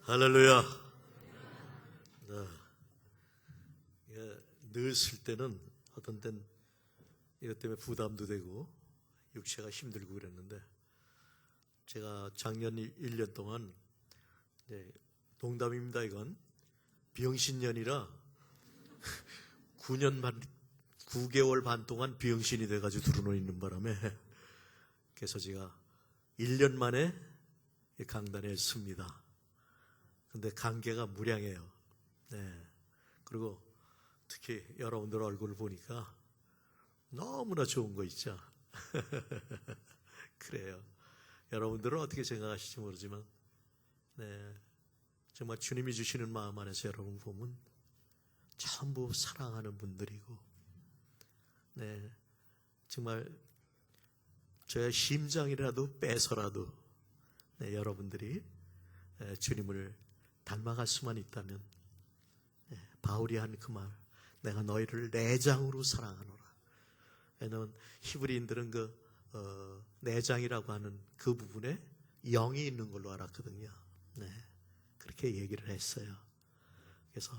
할렐루야. 네. 늘 쓸 때는 어떤 때는 이것 때문에 부담도 되고 육체가 힘들고 그랬는데, 제가 작년 1년 동안, 농담입니다, 이건 비영신년이라 9개월 반 동안 비영신이 돼가지고 들어놓 있는 바람에, 그래서 제가 1년 만에 강단에 섭니다. 근데 관계가 무량해요. 네. 그리고 특히 여러분들 얼굴을 보니까 너무나 좋은 거 있죠. 그래요. 여러분들은 어떻게 생각하실지 모르지만, 정말 주님이 주시는 마음 안에서 여러분 보면 전부 사랑하는 분들이고, 정말 저의 심장이라도 빼서라도 여러분들이 주님을 닮아갈 수만 있다면, 바울이 한 그 말, 내가 너희를 내장으로 사랑하노라. 왜냐하면 히브리인들은 내장이라고 하는 그 부분에 영이 있는 걸로 알았거든요. 그렇게 얘기를 했어요. 그래서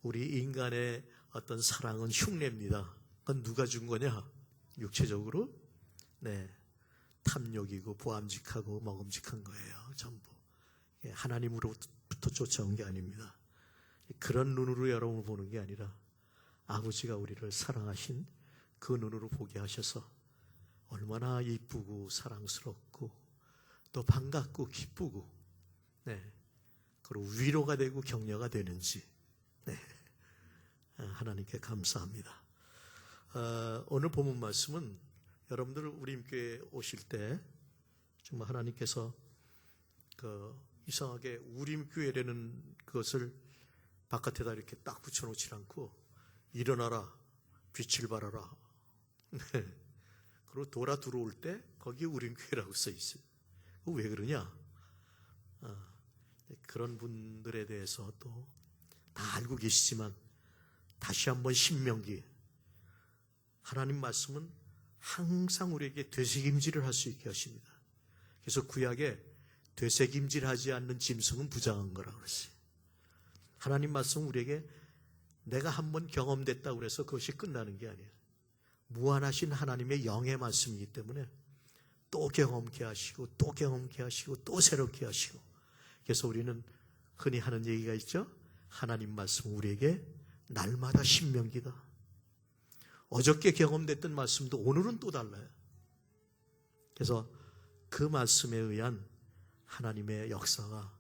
우리 인간의 어떤 사랑은 흉내입니다. 그건 누가 준 거냐? 육체적으로 탐욕이고 보암직하고 먹음직한 거예요. 전부 하나님으로부터 쫓아온 게 아닙니다. 그런 눈으로 여러분을 보는 게 아니라 아버지가 우리를 사랑하신 그 눈으로 보게 하셔서 얼마나 이쁘고 사랑스럽고 또 반갑고 기쁘고, 그리고 위로가 되고 격려가 되는지, 하나님께 감사합니다. 오늘 본문 말씀은 여러분들 우림교회 오실 때 정말 하나님께서 이상하게 우림교회라는 것을 바깥에다 이렇게 딱 붙여놓지 않고 일어나라, 빛을 발하라. 그리고 돌아 들어올 때 거기 우림교회라고 써 있어요. 왜 그러냐? 그런 분들에 대해서 또 다 알고 계시지만 다시 한번 신명기, 하나님 말씀은 항상 우리에게 되새김질을 할 수 있게 하십니다. 그래서 구약에 되새김질하지 않는 짐승은 부정한 거라고 그랬어요. 하나님 말씀은 우리에게 내가 한번 경험됐다고 해서 그것이 끝나는 게 아니에요. 무한하신 하나님의 영의 말씀이기 때문에 또 경험케 하시고 또 경험케 하시고 또 새롭게 하시고, 그래서 우리는 흔히 하는 얘기가 있죠. 하나님 말씀은 우리에게 날마다 신명기다. 어저께 경험됐던 말씀도 오늘은 또 달라요. 그래서 그 말씀에 의한 하나님의 역사가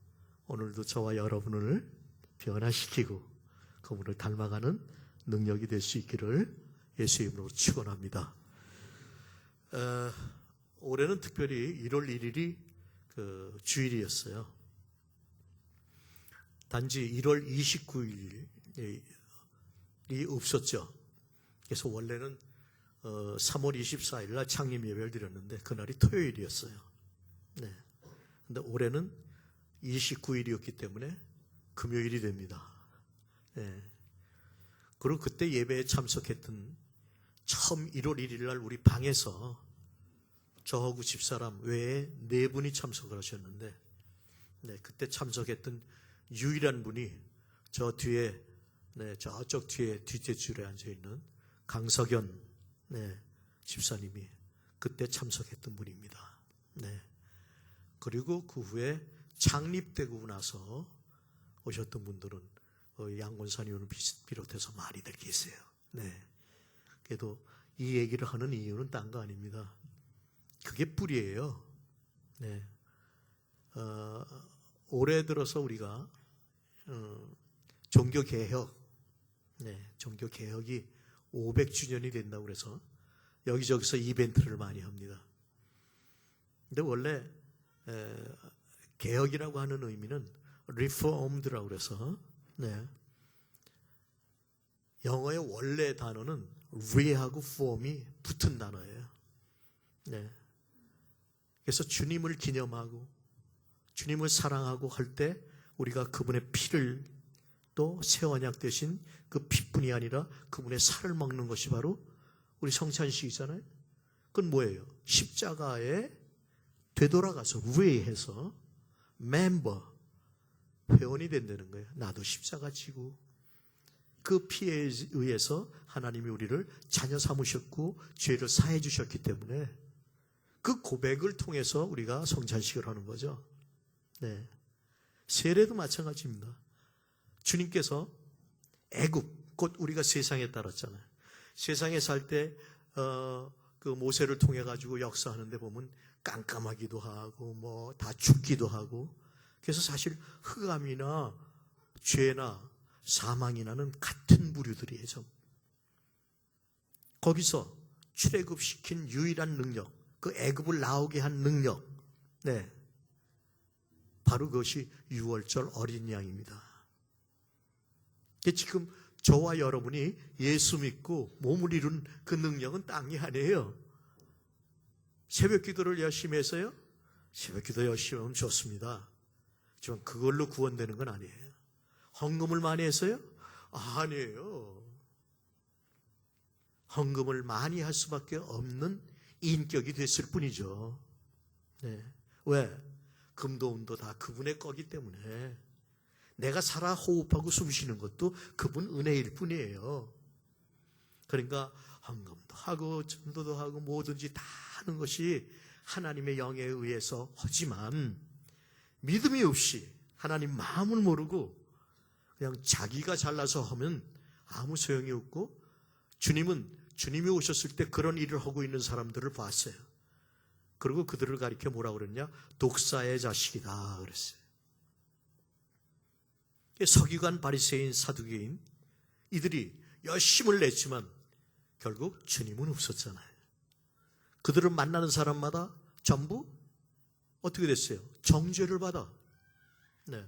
오늘도 저와 여러분을 변화시키고 그분을 닮아가는 능력이 될 수 있기를 예수의 이름으로 축원합니다. 올해는 특별히 1월 1일이 주일이었어요. 단지 1월 29일이 없었죠. 그래서 원래는 3월 24일 날 창립 예배를 드렸는데 그날이 토요일이었어요. 근데 올해는 29일이었기 때문에 금요일이 됩니다. 그리고 그때 예배에 참석했던 처음 1월 1일 날 우리 방에서 저하고 집사람 외에 4분이 참석을 하셨는데, 그때 참석했던 유일한 분이 저 뒤에, 저쪽 뒤에 뒷째 줄에 앉아있는 강석연 집사님이 그때 참석했던 분입니다. 그리고 그 후에 창립되고 나서 오셨던 분들은 양곤사님을 비롯해서 많이들 계세요. 그래도 이 얘기를 하는 이유는 딴 거 아닙니다. 그게 뿌리예요. 올해 들어서 우리가 종교개혁이 500주년이 된다고 해서 여기저기서 이벤트를 많이 합니다. 근데 원래 개혁이라고 하는 의미는 reformed라고 그래서, 영어의 원래 단어는 re하고 form이 붙은 단어예요. 그래서 주님을 기념하고 주님을 사랑하고 할 때 우리가 그분의 피를, 또 새 언약 대신 그 피뿐이 아니라 그분의 살을 먹는 것이 바로 우리 성찬식이잖아요. 그건 뭐예요? 십자가에 되돌아가서 re해서 member, 회원이 된다는 거예요. 나도 십자가 지고 그 피에 의해서 하나님이 우리를 자녀 삼으셨고 죄를 사해 주셨기 때문에 그 고백을 통해서 우리가 성찬식을 하는 거죠. 네. 세례도 마찬가지입니다. 주님께서 애굽, 곧 우리가 세상에 따랐잖아요. 세상에 살 때 그 모세를 통해 가지고 역사하는데 보면 깜깜하기도 하고 뭐 다 죽기도 하고, 그래서 사실 흑암이나 죄나 사망이나는 같은 부류들이에요. 거기서 출애굽시킨 유일한 능력, 그 애굽을 나오게 한 능력, 네, 바로 그것이 유월절 어린 양입니다. 지금 저와 여러분이 예수 믿고 몸을 이룬 그 능력은 딴 게 아니에요. 새벽 기도를 열심히 해서요? 새벽 기도 열심히 하면 좋습니다. 하지만 그걸로 구원되는 건 아니에요. 헌금을 많이 해서요? 아니에요. 헌금을 많이 할 수밖에 없는 인격이 됐을 뿐이죠. 네. 왜? 금도 은도 다 그분의 거기 때문에 내가 살아 호흡하고 숨쉬는 것도 그분 은혜일 뿐이에요. 그러니까 헌금도 하고 전도도 하고 뭐든지 다 하는 것이 하나님의 영에 의해서 하지만 믿음이 없이 하나님 마음을 모르고 그냥 자기가 잘나서 하면 아무 소용이 없고, 주님이 오셨을 때 그런 일을 하고 있는 사람들을 봤어요. 그리고 그들을 가리켜 뭐라고 그랬냐? 독사의 자식이다 그랬어요. 서기관, 바리새인, 사두개인 이들이 열심을 냈지만 결국 주님은 없었잖아요. 그들을 만나는 사람마다 전부 어떻게 됐어요? 정죄를 받아. 네.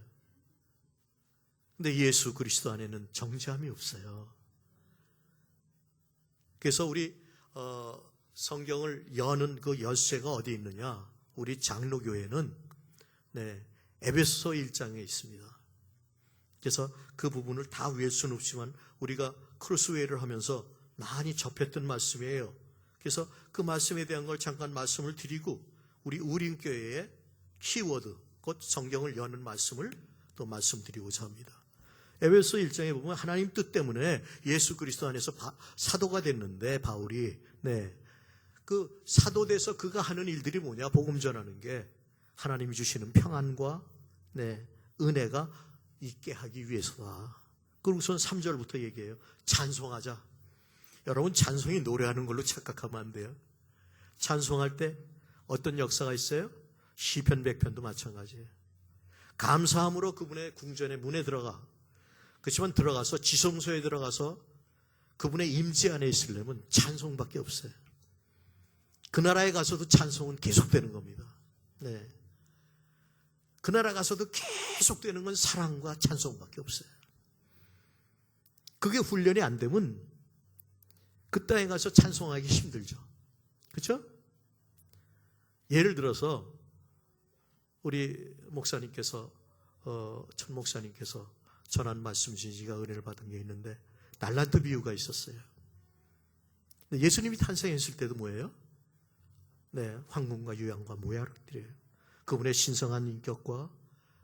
근데 예수 그리스도 안에는 정죄함이 없어요. 그래서 우리 성경을 여는 그 열쇠가 어디 있느냐? 우리 장로교회는 에베소 1장에 있습니다. 그래서 그 부분을 다 외울 수는 없지만 우리가 크로스웨이를 하면서 많이 접했던 말씀이에요. 그래서 그 말씀에 대한 걸 잠깐 말씀을 드리고 우리 우림교회의 키워드, 곧 성경을 여는 말씀을 또 말씀드리고자 합니다. 에베소 1장에 보면 하나님 뜻 때문에 예수 그리스도 안에서 사도가 됐는데 바울이 그 사도돼서 그가 하는 일들이 뭐냐? 복음 전하는 게 하나님이 주시는 평안과 은혜가 있게 하기 위해서다. 그리고 우선 3절부터 얘기해요. 찬송하자. 여러분, 찬송이 노래하는 걸로 착각하면 안 돼요. 찬송할 때 어떤 역사가 있어요? 시편 100편도 마찬가지예요. 감사함으로 그분의 궁전의 문에 들어가. 그렇지만 들어가서 지성소에 들어가서 그분의 임재 안에 있으려면 찬송밖에 없어요. 그 나라에 가서도 찬송은 계속되는 겁니다. 네. 그 나라 가서도 계속되는 건 사랑과 찬송밖에 없어요. 그게 훈련이 안 되면 그 땅에 가서 찬송하기 힘들죠. 그렇죠? 예를 들어서 우리 목사님께서 천 목사님께서 전한 말씀 중에 제가 은혜를 받은 게 있는데 달란트 비유가 있었어요. 예수님이 탄생했을 때도 뭐예요? 황금과 유향과 모야록들이에요. 그분의 신성한 인격과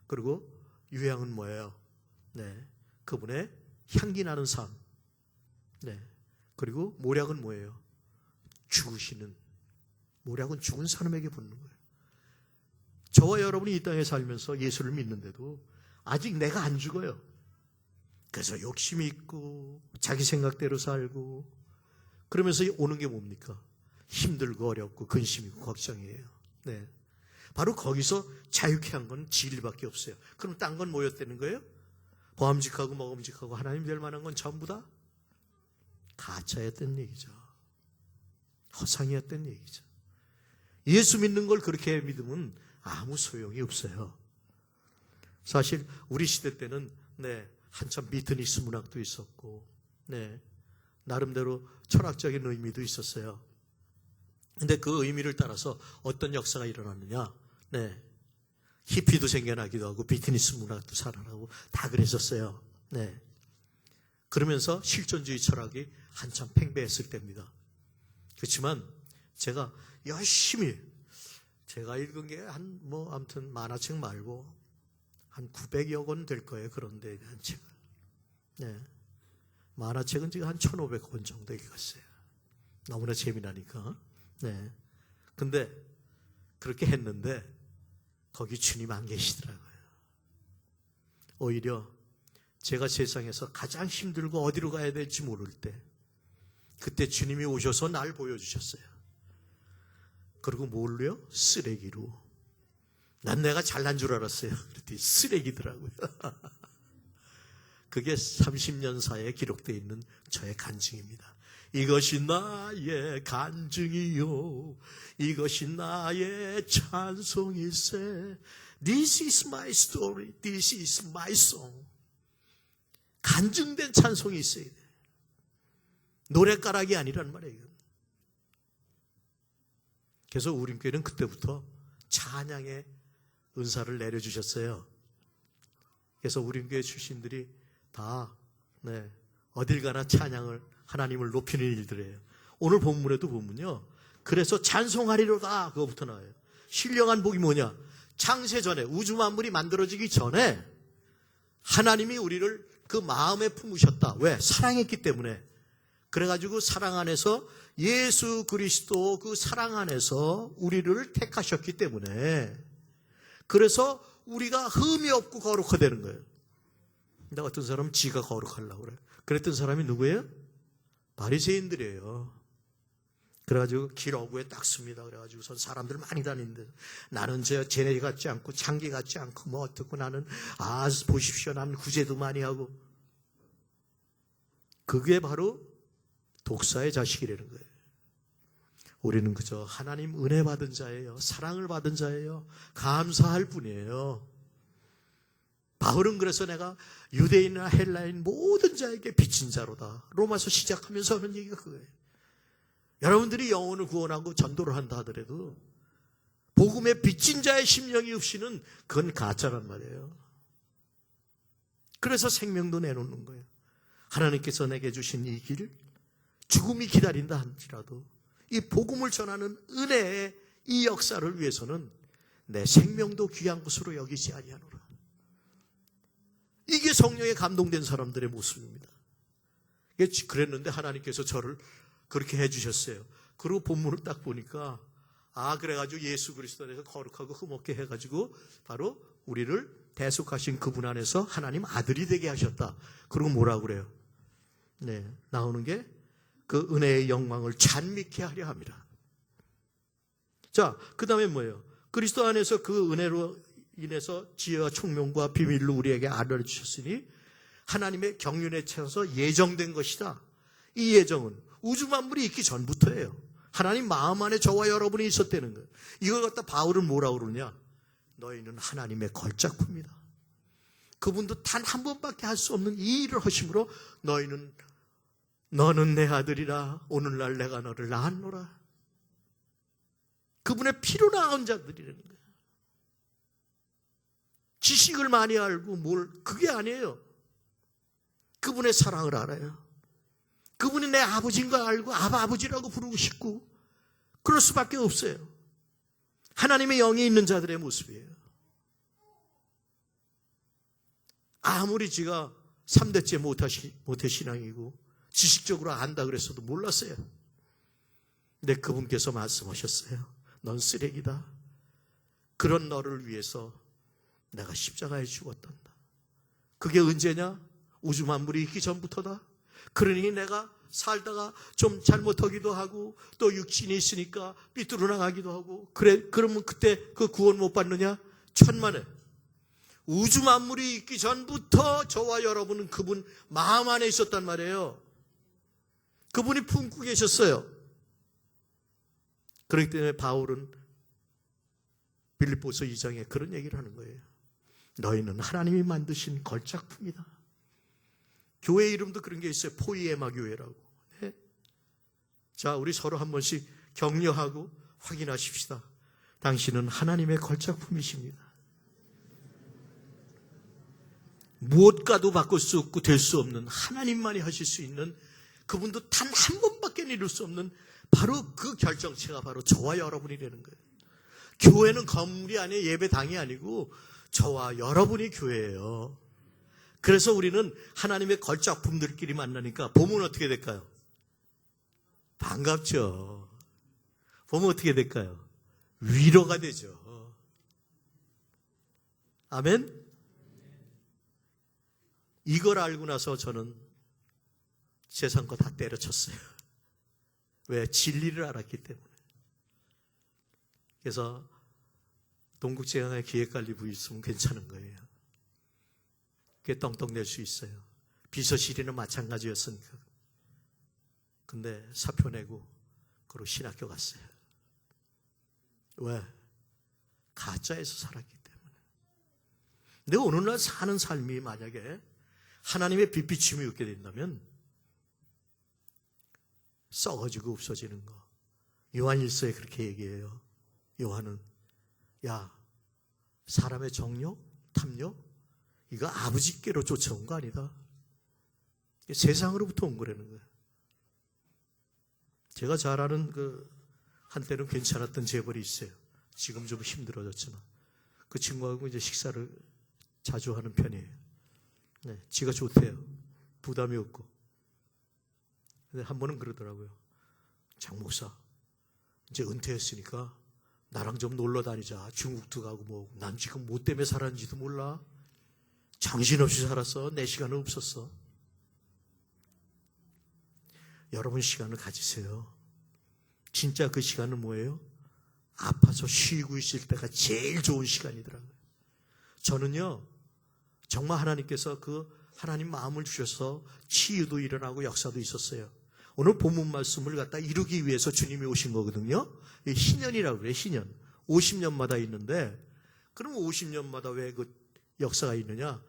그리고 유향은 뭐예요? 그분의 향기 나는 삶. 그리고 모략은 뭐예요? 죽으시는. 모략은 죽은 사람에게 붙는 거예요. 저와 여러분이 이 땅에 살면서 예수를 믿는데도 아직 내가 안 죽어요. 그래서 욕심이 있고 자기 생각대로 살고 그러면서 오는 게 뭡니까? 힘들고 어렵고 근심이고 걱정이에요. 바로 거기서 자유케 한 건 진리밖에 없어요. 그럼 딴 건 뭐였다는 거예요? 보암직하고 먹음직하고 하나님 될 만한 건 전부 다 가짜였던 얘기죠. 허상이었던 얘기죠. 예수 믿는 걸 그렇게 믿으면 아무 소용이 없어요. 사실 우리 시대 때는 한참 미트니스 문학도 있었고 나름대로 철학적인 의미도 있었어요. 근데 그 의미를 따라서 어떤 역사가 일어났느냐? 히피도 생겨나기도 하고 비트니스 문학도 살아나고 다 그랬었어요. 그러면서 실존주의 철학이 한참 팽배했을 때입니다. 그렇지만 제가 열심히 제가 읽은 게 아무튼 만화책 말고 한 900여 권 될 거예요. 그런데 한 책을. 네. 만화책은 지금 한 1,500권 정도 읽었어요. 너무나 재미나니까. 네. 근데 그렇게 했는데 거기 주님 안 계시더라고요. 오히려 제가 세상에서 가장 힘들고 어디로 가야 될지 모를 때 그때 주님이 오셔서 날 보여주셨어요. 그리고 뭘로요? 쓰레기로. 난 내가 잘난 줄 알았어요. 그랬더니 쓰레기더라고요. 그게 30년 사이에 기록되어 있는 저의 간증입니다. 이것이 나의 간증이요, 이것이 나의 찬송일세. This is my story, this is my song. 간증된 찬송이 있어야 돼. 노랫가락이 아니란 말이에요. 그래서 우림교회는 그때부터 찬양의 은사를 내려주셨어요. 그래서 우림교회 출신들이 다 어딜 가나 찬양을, 하나님을 높이는 일들이에요. 오늘 본문에도 보면요, 그래서 찬송하리로다 그거부터 나와요. 신령한 복이 뭐냐? 창세 전에, 우주 만물이 만들어지기 전에 하나님이 우리를 그 마음에 품으셨다. 왜? 사랑했기 때문에. 그래가지고 사랑 안에서, 예수 그리스도 그 사랑 안에서 우리를 택하셨기 때문에, 그래서 우리가 흠이 없고 거룩하다는 거예요. 근데 어떤 사람은 지가 거룩하려고 그래요. 그랬던 사람이 누구예요? 바리새인들이에요. 그래가지고 길 어구에 딱 씁니다. 그래가지고선 사람들 많이 다니는데, 나는 쟤네 같지 않고 창기 같지 않고 뭐 어떻고, 나는 보십시오, 나는 구제도 많이 하고. 그게 바로 독사의 자식이라는 거예요. 우리는 그저 하나님 은혜 받은 자예요. 사랑을 받은 자예요. 감사할 뿐이에요. 바울은 그래서 내가 유대인이나 헬라인 모든 자에게 빚진 자로다. 로마서 시작하면서 하는 얘기가 그거예요. 여러분들이 영혼을 구원하고 전도를 한다 하더라도 복음에 빚진 자의 심령이 없이는 그건 가짜란 말이에요. 그래서 생명도 내놓는 거예요. 하나님께서 내게 주신 이 길, 죽음이 기다린다 할지라도 이 복음을 전하는 은혜의 이 역사를 위해서는 내 생명도 귀한 것으로 여기지 아니하노라. 이게 성령에 감동된 사람들의 모습입니다. 그랬는데 하나님께서 저를 그렇게 해주셨어요. 그리고 본문을 딱 보니까, 그래가지고 예수 그리스도 안에서 거룩하고 흠없게 해가지고 바로 우리를 대속하신 그분 안에서 하나님 아들이 되게 하셨다. 그리고 뭐라고 그래요? 네, 나오는 게 그 은혜의 영광을 찬미케 하려 합니다. 자, 그 다음에 뭐예요? 그리스도 안에서 그 은혜로 인해서 지혜와 총명과 비밀로 우리에게 알려주셨으니 하나님의 경륜에 채워서 예정된 것이다. 이 예정은 우주 만물이 있기 전부터예요. 하나님 마음 안에 저와 여러분이 있었다는 거예요. 이걸 갖다 바울은 뭐라고 그러냐? 너희는 하나님의 걸작품이다. 그분도 단 한 번밖에 할 수 없는 이 일을 하심으로 너는 내 아들이라, 오늘날 내가 너를 낳았노라. 그분의 피로 낳은 자들이라는 거예요. 지식을 많이 알고 그게 아니에요. 그분의 사랑을 알아요. 그분이 내 아버지인 걸 알고 아버지라고 부르고 싶고 그럴 수밖에 없어요. 하나님의 영이 있는 자들의 모습이에요. 아무리 지가 3대째 모태 신앙이고 지식적으로 안다 그랬어도 몰랐어요. 근데 그분께서 말씀하셨어요. 넌 쓰레기다. 그런 너를 위해서 내가 십자가에 죽었단다. 그게 언제냐? 우주 만물이 있기 전부터다. 그러니 내가 살다가 좀 잘못하기도 하고 또 육신이 있으니까 삐뚤어 나가기도 하고, 그러면 그때 그 구원 못 받느냐? 천만에. 우주 만물이 있기 전부터 저와 여러분은 그분 마음 안에 있었단 말이에요. 그분이 품고 계셨어요. 그렇기 때문에 바울은 빌립보서 2장에 그런 얘기를 하는 거예요. 너희는 하나님이 만드신 걸작품이다. 교회 이름도 그런 게 있어요. 포이에마 교회라고. 네? 자, 우리 서로 한 번씩 격려하고 확인하십시다. 당신은 하나님의 걸작품이십니다. 무엇과도 바꿀 수 없고 될 수 없는, 하나님만이 하실 수 있는, 그분도 단 한 번밖에 이룰 수 없는 바로 그 결정체가 바로 저와 여러분이 되는 거예요. 교회는 건물이 아니에요. 예배당이 아니고 저와 여러분이 교회예요. 그래서 우리는 하나님의 걸작품들끼리 만나니까 보면 어떻게 될까요? 반갑죠. 보면 어떻게 될까요? 위로가 되죠. 아멘? 이걸 알고 나서 저는 세상 거 다 때려쳤어요. 왜? 진리를 알았기 때문에. 그래서 동국제강의 기획관리부 있으면 괜찮은 거예요. 그게 떵떵 낼 수 있어요. 비서실에는 마찬가지였으니까. 근데 사표 내고 그리고 신학교 갔어요. 왜? 가짜에서 살았기 때문에. 근데 어느 날 사는 삶이 만약에 하나님의 빛비침이 없게 된다면 썩어지고 없어지는 거. 요한일서에 그렇게 얘기해요. 요한은 야, 사람의 정욕, 탐욕 이거 아버지께로 쫓아온 거 아니다. 세상으로부터 온 거라는 거예요. 제가 잘 아는 한때는 괜찮았던 재벌이 있어요. 지금 좀 힘들어졌지만 그 친구하고 이제 식사를 자주 하는 편이에요. 네, 지가 좋대요. 부담이 없고. 근데 한 번은 그러더라고요. 장 목사, 이제 은퇴했으니까 나랑 좀 놀러 다니자. 중국도 가고 뭐. 난 지금 뭐 때문에 살았는지도 몰라. 정신없이 살았어. 내 시간은 없었어. 여러분 시간을 가지세요. 진짜 그 시간은 뭐예요? 아파서 쉬고 있을 때가 제일 좋은 시간이더라고요. 저는요, 정말 하나님께서 하나님 마음을 주셔서 치유도 일어나고 역사도 있었어요. 오늘 본문 말씀을 갖다 이루기 위해서 주님이 오신 거거든요. 희년이라고 그래요. 희년. 50년마다 있는데 그럼 50년마다 왜 그 역사가 있느냐?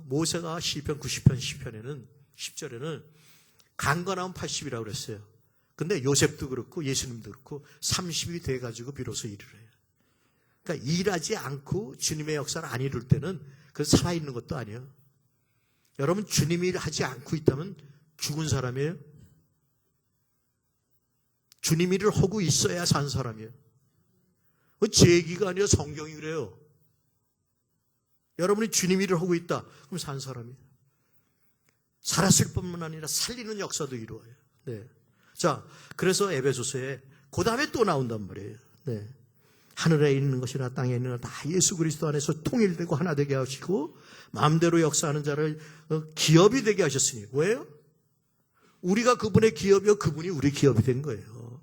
모세가 시편 90편 시편에는 10절에는 강건하면 80이라고 그랬어요. 근데 요셉도 그렇고 예수님도 그렇고 30이 돼가지고 비로소 일을 해요. 그러니까 일하지 않고 주님의 역사를 안 이룰 때는 그 살아있는 것도 아니에요. 여러분 주님이 일하지 않고 있다면 죽은 사람이에요? 주님 일을 하고 있어야 산 사람이에요. 제 얘기가 아니라 성경이 그래요. 여러분이 주님 일을 하고 있다. 그럼 산 사람이에요. 살았을 뿐만 아니라 살리는 역사도 이루어요. 네. 자, 그래서 에베소서에 그 다음에 또 나온단 말이에요. 네. 하늘에 있는 것이나 땅에 있는 것 다 예수 그리스도 안에서 통일되고 하나 되게 하시고 마음대로 역사하는 자를 기업이 되게 하셨으니. 왜요? 우리가 그분의 기업이요 그분이 우리 기업이 된 거예요.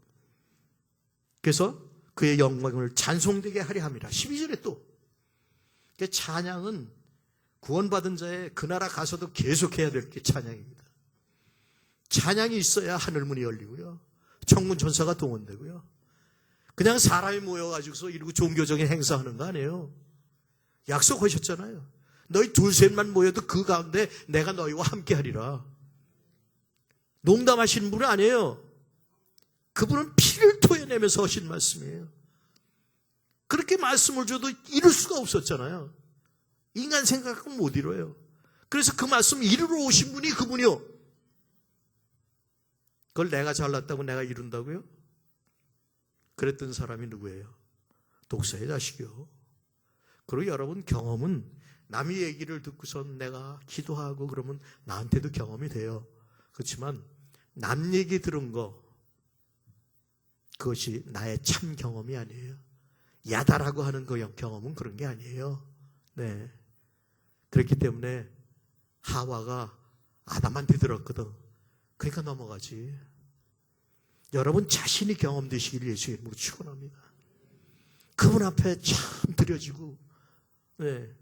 그래서 그의 영광을 찬송되게 하려 함이라. 12절에 또 찬양은 구원받은 자의 그 나라 가서도 계속해야 될 게 찬양입니다. 찬양이 있어야 하늘문이 열리고요. 천군 천사가 동원되고요. 그냥 사람이 모여가지고서 이러고 종교적인 행사하는 거 아니에요. 약속하셨잖아요. 너희 둘셋만 모여도 그 가운데 내가 너희와 함께 하리라. 농담하시는 분은 아니에요. 그분은 피를 토해내면서 하신 말씀이에요. 그렇게 말씀을 줘도 이룰 수가 없었잖아요. 인간 생각은 못 이뤄요. 그래서 그 말씀 이루러 오신 분이 그분이요. 그걸 내가 잘났다고 내가 이룬다고요? 그랬던 사람이 누구예요? 독사의 자식이요. 그리고 여러분 경험은 남의 얘기를 듣고선 내가 기도하고 그러면 나한테도 경험이 돼요. 그렇지만 남 얘기 들은 거 그것이 나의 참 경험이 아니에요. 야다라고 하는 그 경험은 그런 게 아니에요. 네. 그렇기 때문에 하와가 아담한테 들었거든. 그러니까 넘어가지. 여러분 자신이 경험되시기를 예수 이름으로 축원합니다. 그분 앞에 참 드려지고, 네.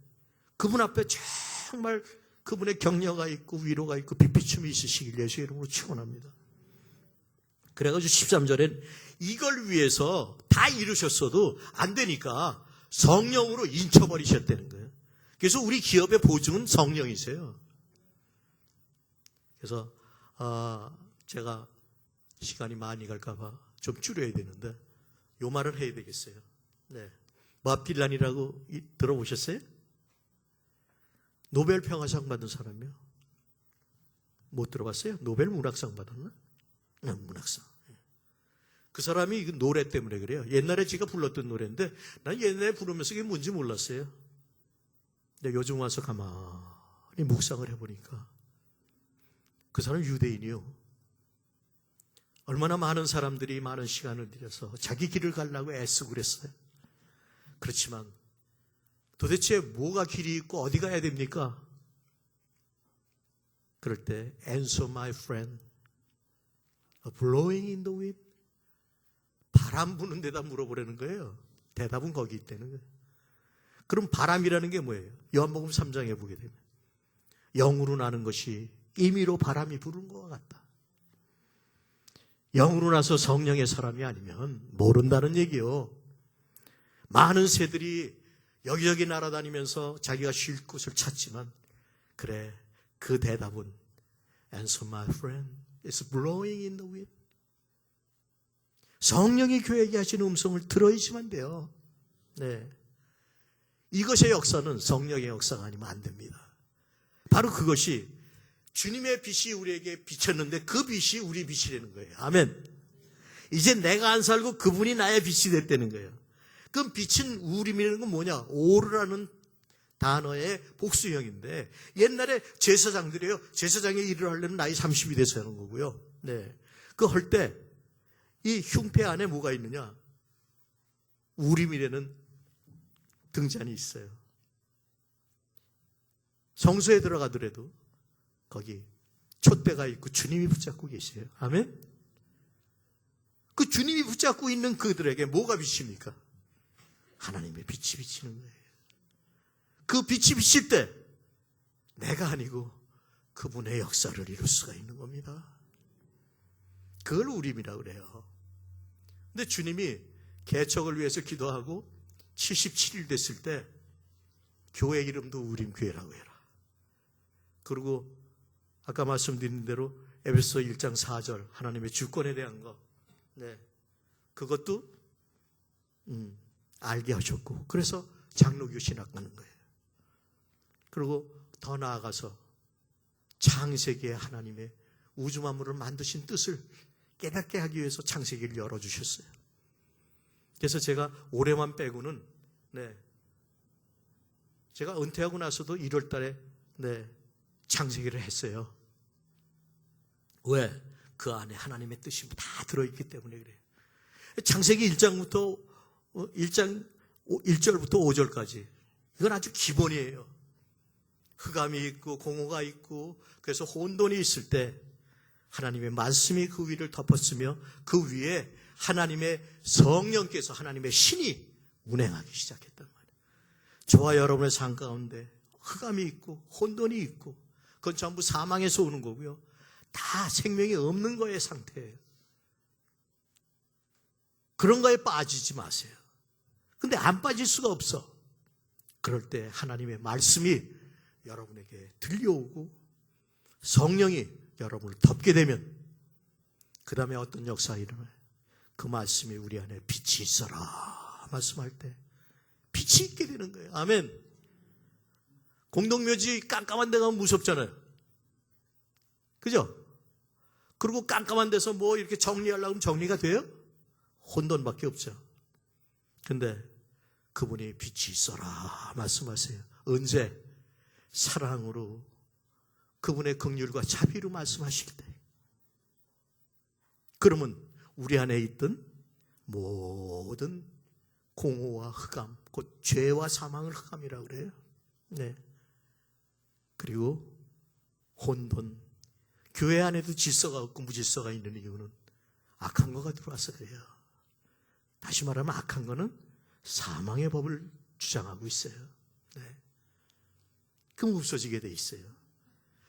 그분 앞에 정말 그분의 격려가 있고 위로가 있고 빛비춤이 있으시길 예수 이름으로 축원합니다. 그래가지고 13절엔 이걸 위해서 다 이루셨어도 안 되니까 성령으로 인쳐버리셨다는 거예요. 그래서 우리 기업의 보증은 성령이세요. 그래서 제가 시간이 많이 갈까봐 좀 줄여야 되는데 요 말을 해야 되겠어요. 네. 마필란이라고 들어보셨어요? 노벨 평화상 받은 사람이요. 못 들어봤어요? 노벨 문학상 받았나? 네, 문학상. 그 사람이 그 노래 때문에 그래요. 옛날에 제가 불렀던 노래인데 난 옛날에 부르면서 이게 뭔지 몰랐어요. 근데 요즘 와서 가만히 묵상을 해보니까 그 사람 유대인이요. 얼마나 많은 사람들이 많은 시간을 들여서 자기 길을 가려고 애쓰고 그랬어요. 그렇지만 도대체 뭐가 길이 있고 어디 가야 됩니까? 그럴 때 Answer my friend, a blowing in the wind. 바람 부는 데다 물어보라는 거예요. 대답은 거기 있다는 거예요. 그럼 바람이라는 게 뭐예요? 요한복음 3장에 보게 되면 영으로 나는 것이 임의로 바람이 부는 것과 같다. 영으로 나서 성령의 사람이 아니면 모른다는 얘기요. 많은 새들이 여기저기 날아다니면서 자기가 쉴 곳을 찾지만 그래, 그 대답은 Answer my friend, it's blowing in the wind. 성령이 교회에게 하시는 음성을 들어야지만 돼요. 네. 이것의 역사는 성령의 역사가 아니면 안 됩니다. 바로 그것이 주님의 빛이 우리에게 비쳤는데 그 빛이 우리 빛이 되는 거예요. 아멘. 이제 내가 안 살고 그분이 나의 빛이 됐다는 거예요. 그럼 빛은 우림이라는 건 뭐냐? 오르라는 단어의 복수형인데 옛날에 제사장들이에요. 제사장의 일을 하려면 나이 30이 돼서 하는 거고요. 네. 그 할 때 이 흉패 안에 뭐가 있느냐? 우림이라는 등잔이 있어요. 성소에 들어가더라도 거기 촛대가 있고 주님이 붙잡고 계세요. 아멘? 그 주님이 붙잡고 있는 그들에게 뭐가 비칩니까? 하나님의 빛이 비치는 거예요. 그 빛이 비칠 때 내가 아니고 그분의 역사를 이룰 수가 있는 겁니다. 그걸 우림이라고 그래요. 근데 주님이 개척을 위해서 기도하고 77일 됐을 때 교회 이름도 우림교회라고 해라. 그리고 아까 말씀드린 대로 에베소 1장 4절 하나님의 주권에 대한 거, 네, 그것도 알게 하셨고 그래서 장로교 신학 가는 거예요. 그리고 더 나아가서 창세기에 하나님의 우주 만물을 만드신 뜻을 깨닫게 하기 위해서 창세기를 열어주셨어요. 그래서 제가 올해만 빼고는 제가 은퇴하고 나서도 1월 달에 창세기를 했어요. 왜? 그 안에 하나님의 뜻이 다 들어있기 때문에 그래요. 창세기 1장부터 1절부터 5절까지 이건 아주 기본이에요. 흑암이 있고 공허가 있고 그래서 혼돈이 있을 때 하나님의 말씀이 그 위를 덮었으며 그 위에 하나님의 성령께서 하나님의 신이 운행하기 시작했단 말이에요. 저와 여러분의 삶 가운데 흑암이 있고 혼돈이 있고 그건 전부 사망에서 오는 거고요. 다 생명이 없는 거의 상태예요. 그런 거에 빠지지 마세요. 근데 안 빠질 수가 없어. 그럴 때 하나님의 말씀이 여러분에게 들려오고 성령이 여러분을 덮게 되면 그 다음에 어떤 역사가 일어나요? 그 말씀이 우리 안에 빛이 있어라 말씀할 때 빛이 있게 되는 거예요. 아멘. 공동묘지 깜깜한 데 가면 무섭잖아요. 그죠? 그리고 깜깜한 데서 뭐 이렇게 정리하려고 하면 정리가 돼요? 혼돈밖에 없죠. 근데 그분이 빛이 있어라 말씀하세요. 언제? 사랑으로 그분의 긍휼과 자비로 말씀하실 때 그러면 우리 안에 있던 모든 공허와 흑암, 곧 죄와 사망을 흑암이라고 그래요. 네. 그리고 혼돈, 교회 안에도 질서가 없고 무질서가 있는 이유는 악한 거가 들어와서 그래요. 다시 말하면 악한 거는 사망의 법을 주장하고 있어요. 네. 그럼 없어지게 돼 있어요.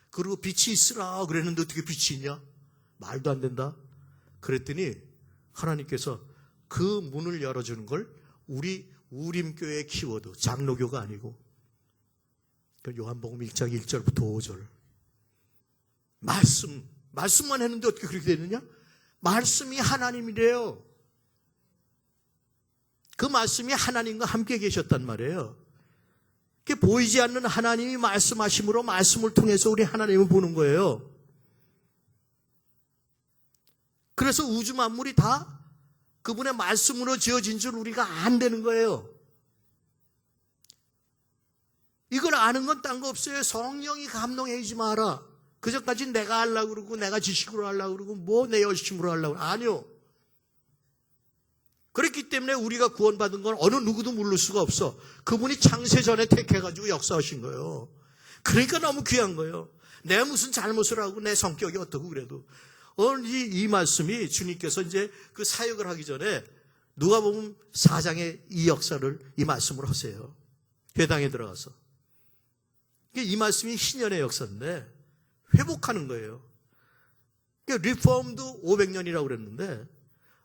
그리고 빛이 있으라 그랬는데 어떻게 빛이 있냐? 말도 안 된다. 그랬더니 하나님께서 그 문을 열어주는 걸 우리 우림교회 키워드, 장로교가 아니고 요한복음 1장 1절부터 5절 말씀만 했는데 어떻게 그렇게 되느냐? 말씀이 하나님이래요. 그 말씀이 하나님과 함께 계셨단 말이에요. 그게 보이지 않는 하나님이 말씀하심으로 말씀을 통해서 우리 하나님을 보는 거예요. 그래서 우주 만물이 다 그분의 말씀으로 지어진 줄 우리가 안 되는 거예요. 이걸 아는 건 딴 거 없어요. 성령이 감동해주지 마라. 그전까지 내가 하려고 그러고 내가 지식으로 하려고 그러고 뭐 내 열심으로 하려고 그러고. 아니요. 그렇기 때문에 우리가 구원받은 건 어느 누구도 모를 수가 없어. 그분이 창세전에 택해가지고 역사하신 거예요. 그러니까 너무 귀한 거예요. 내가 무슨 잘못을 하고 내 성격이 어떻고 그래도. 이 말씀이 주님께서 이제 그 사역을 하기 전에 누가복음 4장의 이 역사를 이 말씀으로 하세요. 회당에 들어가서. 이 말씀이 희년의 역사인데 회복하는 거예요. 리폼도 500년이라고 그랬는데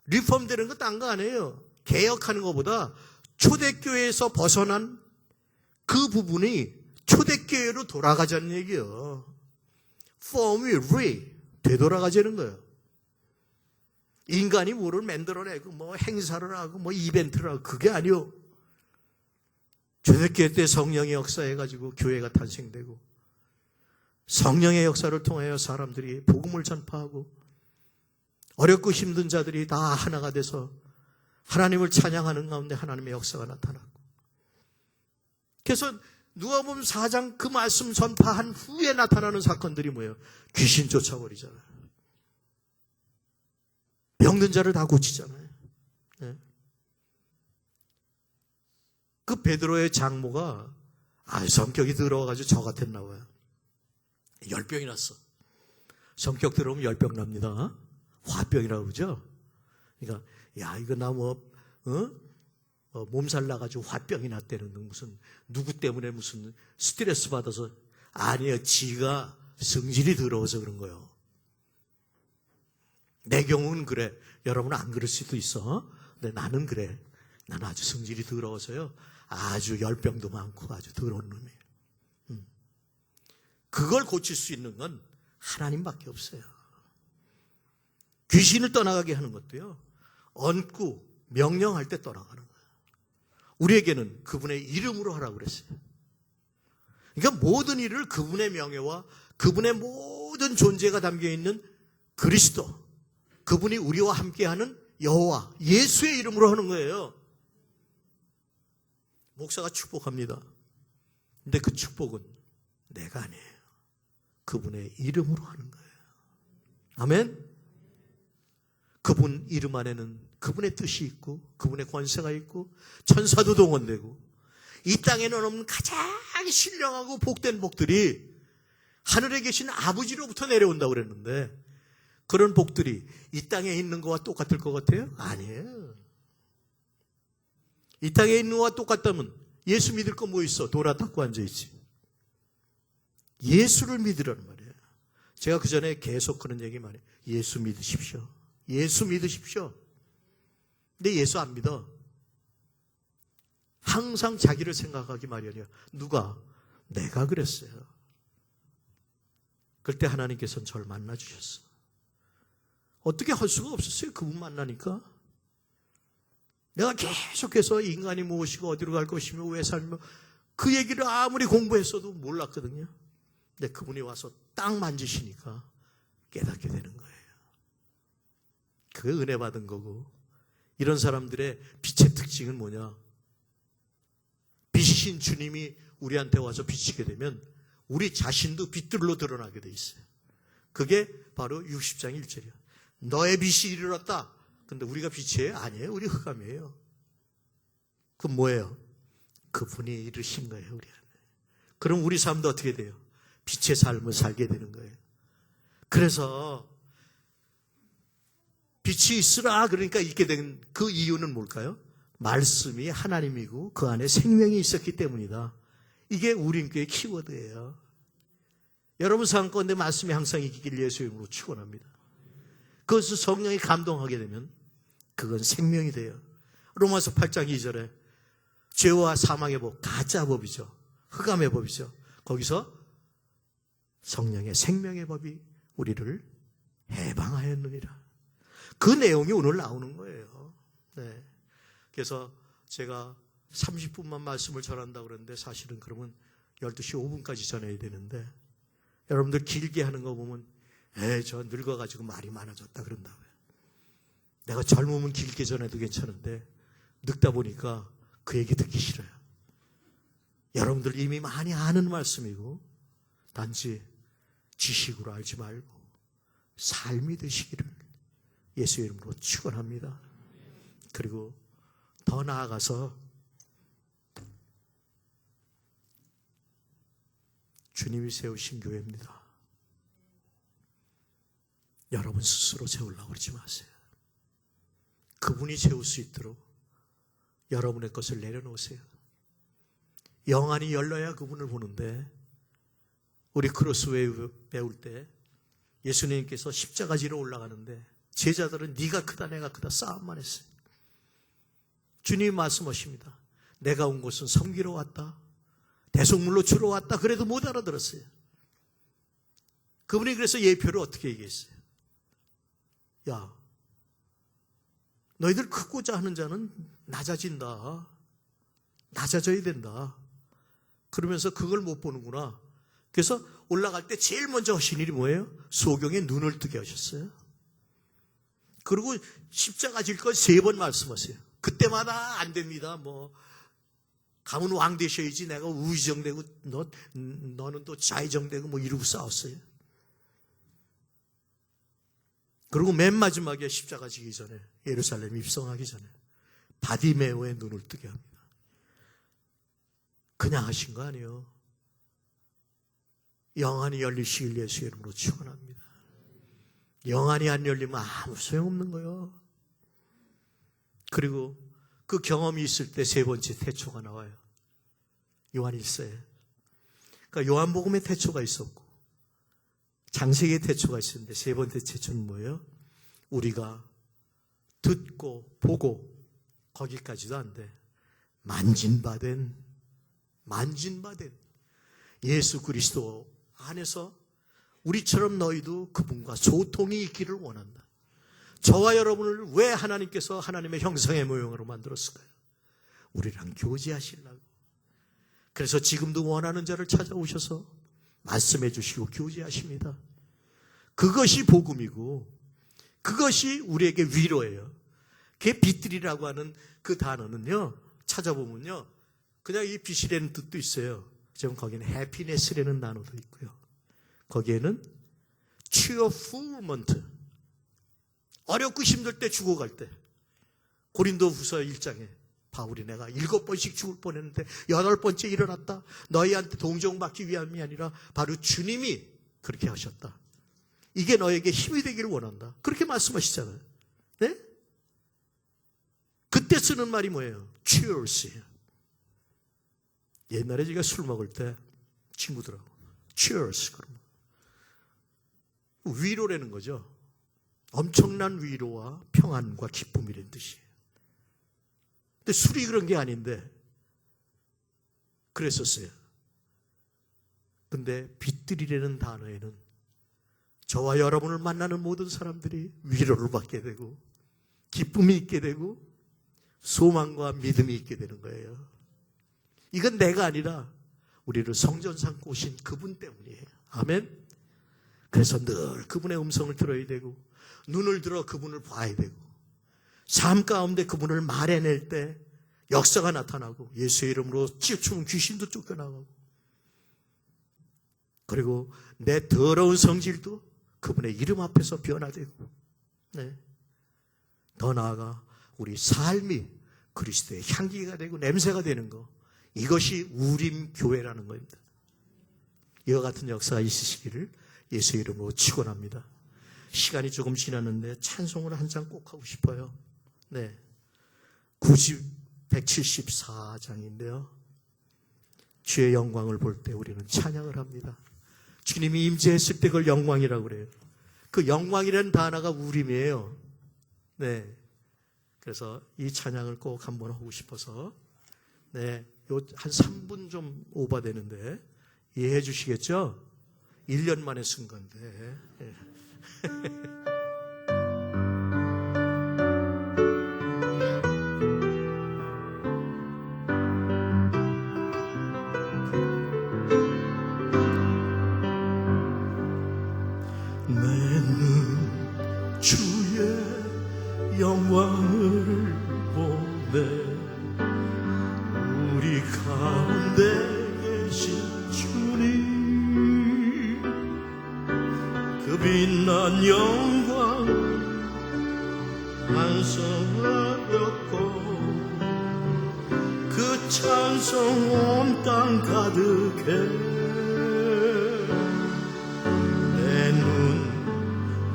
리폼 되는 거 딴 거 아니에요. 개혁하는 것보다 초대교회에서 벗어난 그 부분이 초대교회로 돌아가자는 얘기예요. 폼이 되돌아가자는 거예요. 인간이 뭐를 만들어내고 뭐 행사를 하고 뭐 이벤트를 하고 그게 아니요. 초대교회 때 성령의 역사해가지고 교회가 탄생되고 성령의 역사를 통하여 사람들이 복음을 전파하고 어렵고 힘든 자들이 다 하나가 돼서 하나님을 찬양하는 가운데 하나님의 역사가 나타나고 그래서 누가복음 4장 그 말씀 전파한 후에 나타나는 사건들이 뭐예요? 귀신 쫓아버리잖아요. 병든 자를 다 고치잖아요. 네. 그 베드로의 장모가 성격이 더러워가지고 저 같았나 봐요. 열병이 났어. 성격 들어오면 열병 납니다. 화병이라고 그러죠. 그러니까 야 이거 나 몸살 나가지고 화병이 났다는 무슨 누구 때문에 무슨 스트레스 받아서 아니에요. 지가 성질이 더러워서 그런 거예요. 내 경우는 그래. 여러분은 안 그럴 수도 있어. 근데 나는 그래. 나는 아주 성질이 더러워서요. 아주 열병도 많고 아주 더러운 놈이에요. 그걸 고칠 수 있는 건 하나님밖에 없어요. 귀신을 떠나가게 하는 것도요. 얹고 명령할 때 떠나가는 거예요. 우리에게는 그분의 이름으로 하라고 그랬어요. 그러니까 모든 일을 그분의 명예와 그분의 모든 존재가 담겨있는 그리스도, 그분이 우리와 함께하는 여호와, 예수의 이름으로 하는 거예요. 목사가 축복합니다. 근데 그 축복은 내가 아니에요. 그분의 이름으로 하는 거예요. 아멘? 그분 이름 안에는 그분의 뜻이 있고 그분의 권세가 있고 천사도 동원되고 이 땅에는 없는 가장 신령하고 복된 복들이 하늘에 계신 아버지로부터 내려온다고 그랬는데 그런 복들이 이 땅에 있는 거와 똑같을 것 같아요? 아니에요. 이 땅에 있는 거와 똑같다면 예수 믿을 거 뭐 있어? 돌아 닦고 앉아있지. 예수를 믿으라는 말이에요. 제가 그 전에 계속 그런 얘기 많이 해요. 예수 믿으십시오. 예수 믿으십시오. 근데 예수 안 믿어. 항상 자기를 생각하기 마련이야. 누가? 내가 그랬어요. 그때 하나님께서는 저를 만나주셨어. 어떻게 할 수가 없었어요. 그분 만나니까. 내가 계속해서 인간이 무엇이고 어디로 갈 것이며 왜 살며 그 얘기를 아무리 공부했어도 몰랐거든요. 근데 그분이 와서 딱 만지시니까 깨닫게 되는 거예요. 그게 은혜 받은 거고. 이런 사람들의 빛의 특징은 뭐냐? 빛이신 주님이 우리한테 와서 비치게 되면 우리 자신도 빛들로 드러나게 돼 있어요. 그게 바로 60장 1절이야. 너의 빛이 이르렀다. 근데 우리가 빛이에요? 아니에요. 우리 흑암이에요. 그럼 뭐예요? 그분이 이르신 거예요. 우리 안에. 그럼 우리 삶도 어떻게 돼요? 빛의 삶을 살게 되는 거예요. 그래서 빛이 있으라 그러니까 있게 된 그 이유는 뭘까요? 말씀이 하나님이고 그 안에 생명이 있었기 때문이다. 이게 우림교의 키워드예요. 여러분 삶 가운데 말씀이 항상 있길 예수의 이름으로 축원합니다. 그것을 성령이 감동하게 되면 그건 생명이 돼요. 로마서 8장 2절에 죄와 사망의 법, 가짜 법이죠. 흑암의 법이죠. 거기서 성령의 생명의 법이 우리를 해방하였느니라. 그 내용이 오늘 나오는 거예요. 네. 그래서 제가 30분만 말씀을 전한다고 그러는데 사실은 그러면 12시 5분까지 전해야 되는데 여러분들 길게 하는 거 보면 저 늙어가지고 말이 많아졌다 그런다고요. 내가 젊으면 길게 전해도 괜찮은데 늙다 보니까 그 얘기 듣기 싫어요. 여러분들 이미 많이 아는 말씀이고 단지 지식으로 알지 말고 삶이 되시기를 예수의 이름으로 축원합니다. 그리고 더 나아가서 주님이 세우신 교회입니다. 여러분 스스로 세우려고 그러지 마세요. 그분이 세울 수 있도록 여러분의 것을 내려놓으세요. 영안이 열려야 그분을 보는데, 우리 크로스웨이 배울 때 예수님께서 십자가 지러 올라가는데 제자들은 네가 크다 내가 크다 싸움만 했어요. 주님이 말씀하십니다. 내가 온 곳은 섬기러 왔다, 대속물로 주러 왔다. 그래도 못 알아들었어요. 그분이 그래서 예표를 어떻게 얘기했어요? 야, 너희들 크고자 하는 자는 낮아진다. 낮아져야 된다. 그러면서 그걸 못 보는구나. 그래서 올라갈 때 제일 먼저 하신 일이 뭐예요? 소경의 눈을 뜨게 하셨어요. 그리고 십자가 질 걸 3번 말씀하세요. 그때마다 안 됩니다. 가면 왕 되셔야지, 내가 우의정되고 너는 또 좌의정되고 이러고 싸웠어요. 그리고 맨 마지막에 십자가 지기 전에, 예루살렘 입성하기 전에 바디메오의 눈을 뜨게 합니다. 그냥 하신 거 아니에요. 영안이 열리시길 예수의 이름으로 축원합니다. 영안이 안 열리면 아무 소용없는 거예요. 그리고 그 경험이 있을 때 3번째 태초가 나와요. 요한일서에. 그러니까 요한복음의 태초가 있었고 장세기의 태초가 있었는데 3번째 태초는 뭐예요? 우리가 듣고 보고 거기까지도 안 돼. 만진바된 예수 그리스도 안에서 우리처럼 너희도 그분과 소통이 있기를 원한다. 저와 여러분을 왜 하나님께서 하나님의 형상의 모형으로 만들었을까요? 우리랑 교제하시려고. 그래서 지금도 원하는 자를 찾아오셔서 말씀해 주시고 교제하십니다. 그것이 복음이고 그것이 우리에게 위로예요. 그게 빛들이라고 하는 그 단어는요, 찾아보면요, 그냥 이 빛이라는 뜻도 있어요. 지금 거기는 해피네스라는 단어도 있고요. 거기에는 cheerfulment, 어렵고 힘들 때 죽어갈 때. 고린도후서 1장에 바울이 내가 7번씩 죽을 뻔했는데 8번째 일어났다. 너희한테 동정받기 위함이 아니라 바로 주님이 그렇게 하셨다. 이게 너에게 힘이 되기를 원한다. 그렇게 말씀하시잖아요. 네? 그때 쓰는 말이 뭐예요? cheers예요. 옛날에 제가 술 먹을 때 친구들하고 cheers 그러면 위로라는 거죠. 엄청난 위로와 평안과 기쁨이라는 뜻이에요. 근데 술이 그런 게 아닌데 그랬었어요. 근데 빛들이라는 단어에는 저와 여러분을 만나는 모든 사람들이 위로를 받게 되고 기쁨이 있게 되고 소망과 믿음이 있게 되는 거예요. 이건 내가 아니라 우리를 성전 삼고 오신 그분 때문이에요. 아멘. 그래서 늘 그분의 음성을 들어야 되고 눈을 들어 그분을 봐야 되고 삶 가운데 그분을 말해낼 때 역사가 나타나고 예수의 이름으로 찌우치면 귀신도 쫓겨나가고 그리고 내 더러운 성질도 그분의 이름 앞에서 변화되고 네. 더 나아가 우리 삶이 그리스도의 향기가 되고 냄새가 되는 거, 이것이 우림 교회라는 겁니다. 이와 같은 역사가 있으시기를 예수의 이름으로 축원합니다. 시간이 조금 지났는데 찬송을 한 장 꼭 하고 싶어요. 네, 174장인데요. 주의 영광을 볼 때 우리는 찬양을 합니다. 주님이 임재했을 때 그걸 영광이라고 그래요. 그 영광이라는 단어가 우림이에요. 네, 그래서 이 찬양을 꼭 한번 하고 싶어서 네, 한 3분 좀 오버되는데 이해해 주시겠죠? 1년 만에 쓴 건데. 네. 내 눈 주의 영광 영광 찬송하였고 그 찬송 온 땅 가득해 내 눈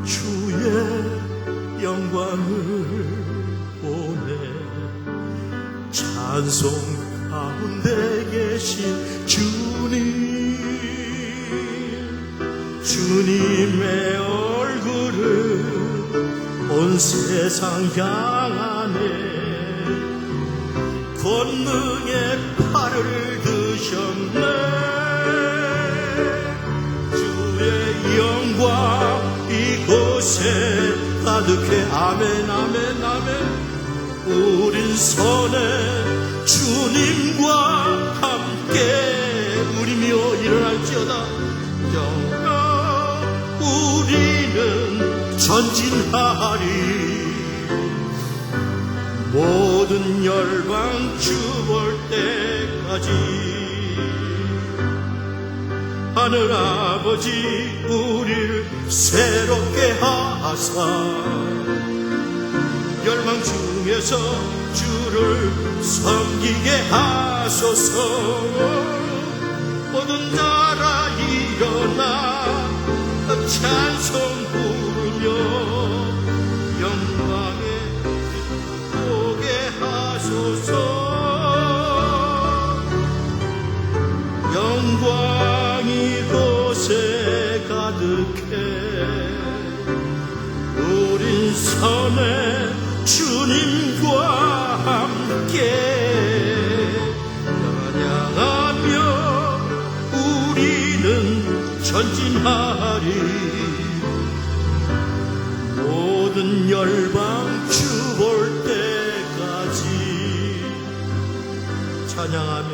주의 영광을 보네 찬송 가운데 계신 주님의 얼굴을 온 세상 향하네 권능의 팔을 드셨네 주의 영광 이곳에 가득해 아멘 아멘 아멘 우린 선에 주님과 함께 우리며 일어날지어다 우리는 전진하리 모든 열방 주 볼 때까지 하늘 아버지 우리를 새롭게 하사 열방 중에서 주를 섬기게 하소서 모든 나라 일어나 찬송 부르며 영광에 보게 하소서 영광이 곳에 가득해 우린 선에 주님과 함께 찬양하며 우리는 전진하리 모든 열방 주 볼 때까지 찬양하며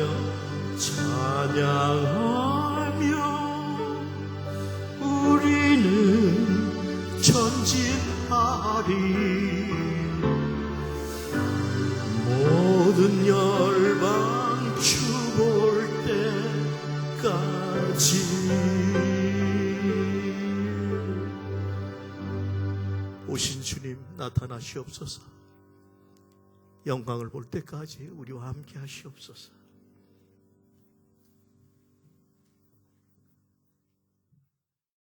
우리는 전진하리 모든 열방 주 볼 때까지 오신 주님 나타나시옵소서 영광을 볼 때까지 우리와 함께 하시옵소서